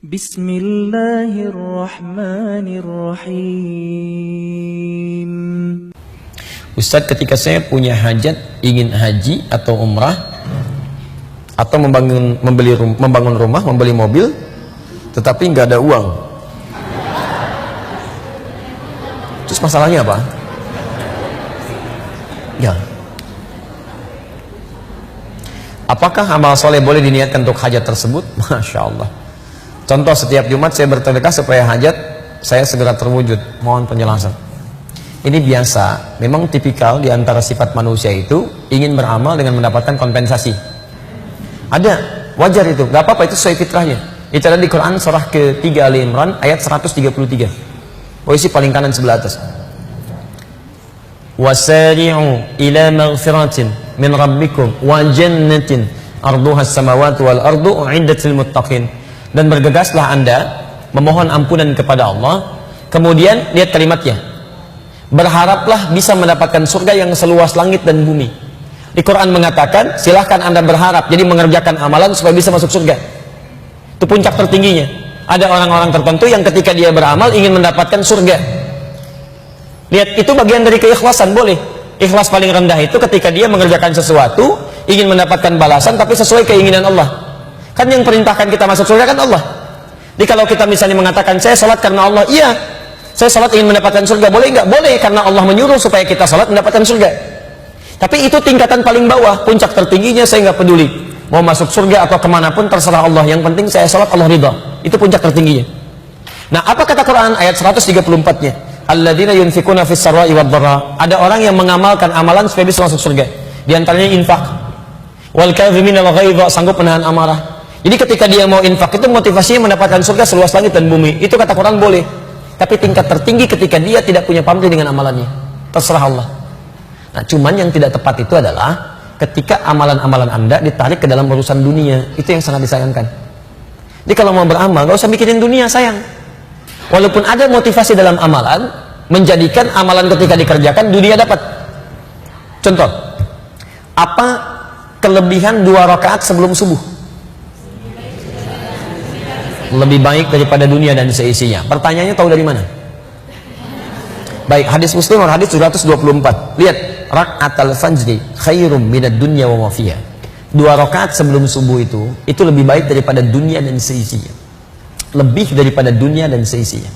Bismillahirrahmanirrahim. Ustadz, ketika saya punya hajat ingin haji atau umrah atau membangun rumah, membeli mobil, tetapi nggak ada uang, terus masalahnya apa? Ya, apakah amal soleh boleh diniatkan untuk hajat tersebut? Masya Allah. Contoh, setiap Jumat saya bersedekah supaya hajat saya segera terwujud. Mohon penjelasan. Ini biasa, memang tipikal di antara sifat manusia itu ingin beramal dengan mendapatkan kompensasi. Ada, wajar itu, gak apa-apa, itu sesuai fitrahnya. Itu ada di Quran surah ke-3 Ali Imran ayat 133. Posisi paling kanan sebelah atas. Wasari'u ila maghfiratin min rabbikum wa jannatin arduha as-samawati wal ardu u'iddat lil muttaqin. Dan bergegaslah Anda memohon ampunan kepada Allah. Kemudian lihat kalimatnya, berharaplah bisa mendapatkan surga yang seluas langit dan bumi. Di Quran mengatakan silahkan Anda berharap, jadi mengerjakan amalan supaya bisa masuk surga. Itu puncak tertingginya. Ada orang-orang tertentu yang ketika dia beramal ingin mendapatkan surga. Lihat, itu bagian dari keikhlasan, boleh. Ikhlas paling rendah itu ketika dia mengerjakan sesuatu ingin mendapatkan balasan tapi sesuai keinginan Allah. Kan yang perintahkan kita masuk surga kan Allah. Jadi kalau kita misalnya mengatakan saya sholat karena Allah, iya, saya sholat ingin mendapatkan surga, boleh nggak? Boleh, karena Allah menyuruh supaya kita sholat mendapatkan surga. Tapi itu tingkatan paling bawah, puncak tertingginya saya nggak peduli mau masuk surga atau kemanapun terserah Allah, yang penting saya sholat Allah ridha. Itu puncak tertingginya. Nah, apa kata Quran ayat 134-nya? Alladzina yunfikuna fis sarra'i wad dharra. Ada orang yang mengamalkan amalan supaya bisa masuk surga. Di antaranya infak. Wal kadhimina al ghaidha, sanggup menahan amarah. Jadi ketika dia mau infak itu motivasinya mendapatkan surga seluas langit dan bumi. Itu kata Quran boleh. Tapi tingkat tertinggi ketika dia tidak punya pamrih dengan amalannya, terserah Allah. Nah, cuman yang tidak tepat itu adalah ketika amalan-amalan Anda ditarik ke dalam urusan dunia. Itu yang sangat disayangkan. Jadi kalau mau beramal, gak usah mikirin dunia, sayang. Walaupun ada motivasi dalam amalan, menjadikan amalan ketika dikerjakan dunia dapat. Contoh, apa kelebihan 2 rakaat sebelum subuh? Lebih baik daripada dunia dan seisinya. Pertanyaannya tahu dari mana? Baik, hadis Muslim hadis 724. Lihat, rakaatul fajri khairum minad dunya wa ma fiha. 2 rakaat sebelum subuh itu lebih baik daripada dunia dan seisinya. Lebih daripada dunia dan seisinya.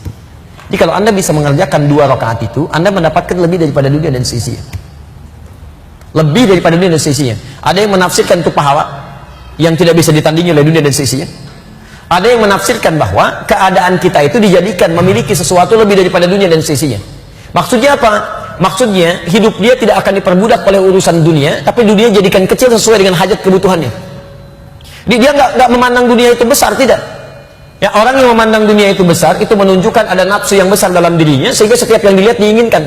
Jadi kalau Anda bisa mengerjakan 2 rakaat itu, Anda mendapatkan lebih daripada dunia dan seisinya. Lebih daripada dunia dan seisinya. Ada yang menafsirkan itu pahala yang tidak bisa ditandingi oleh dunia dan seisinya. Ada yang menafsirkan bahwa keadaan kita itu dijadikan memiliki sesuatu lebih daripada dunia dan seisinya. Maksudnya apa? Maksudnya hidup dia tidak akan diperbudak oleh urusan dunia, tapi dunia jadikan kecil sesuai dengan hajat kebutuhannya. Dia nggak memandang dunia itu besar, tidak. Ya, orang yang memandang dunia itu besar itu menunjukkan ada nafsu yang besar dalam dirinya sehingga setiap yang dilihat diinginkan.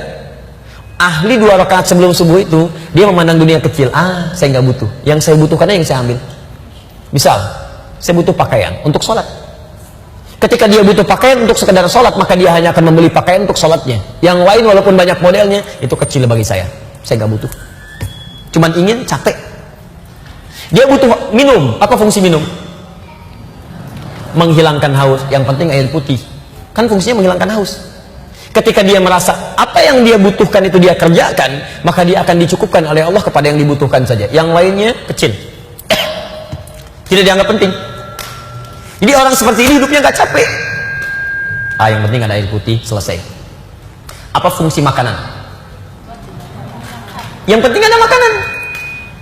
Ahli 2 rakaat sebelum subuh itu dia memandang dunia kecil. Saya nggak butuh. Yang saya butuhkannya yang saya ambil. Misal, saya butuh pakaian untuk sholat. Ketika dia butuh pakaian untuk sekedar sholat, maka dia hanya akan membeli pakaian untuk sholatnya. Yang lain walaupun banyak modelnya, itu kecil bagi saya nggak butuh. Cuman ingin, capek. Dia butuh minum. Apa fungsi minum? Menghilangkan haus. Yang penting air putih. Kan fungsinya menghilangkan haus. Ketika dia merasa apa yang dia butuhkan itu dia kerjakan, maka dia akan dicukupkan oleh Allah kepada yang dibutuhkan saja. Yang lainnya kecil, tidak dianggap penting. Jadi orang seperti ini hidupnya gak capek. Yang penting ada air putih, selesai. Apa fungsi makanan? Yang penting ada makanan.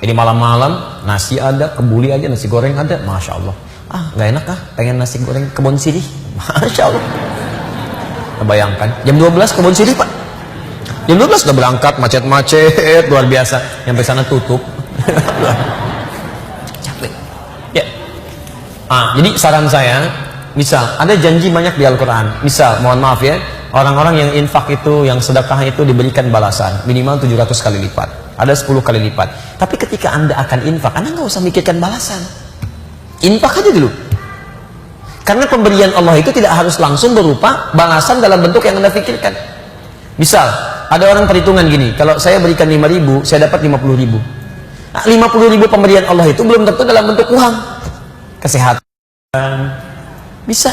Jadi malam-malam nasi ada, kebuli aja, nasi goreng ada, masya Allah. Gak enak pengen nasi goreng kebun sirih, masya Allah. Bayangkan jam 12 kebun sirih, Pak. Jam 12 udah berangkat, macet-macet luar biasa. Sampai sana tutup. Jadi saran saya, misal ada janji banyak di Al-Quran, misal mohon maaf ya, orang-orang yang infak itu, yang sedekah itu diberikan balasan minimal 700 kali lipat, ada 10 kali lipat. Tapi ketika Anda akan infak, Anda nggak usah mikirkan balasan, infak aja dulu. Karena pemberian Allah itu tidak harus langsung berupa balasan dalam bentuk yang Anda pikirkan. Misal ada orang perhitungan gini, kalau saya berikan 5.000, saya dapat 50.000. 50.000 pemberian Allah itu belum tentu dalam bentuk uang. Kesehatan, Bisa.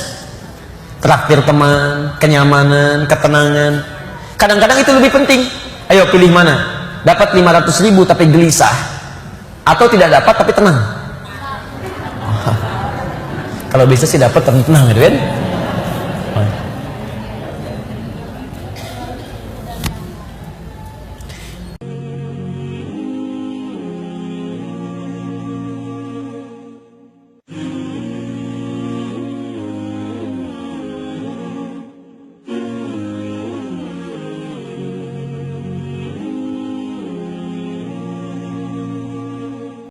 Traktir teman, kenyamanan, ketenangan. Kadang-kadang itu lebih penting. Ayo pilih mana? Dapat 500.000 tapi gelisah, atau tidak dapat tapi tenang? Kalau bisa sih dapat tenang gitu kan?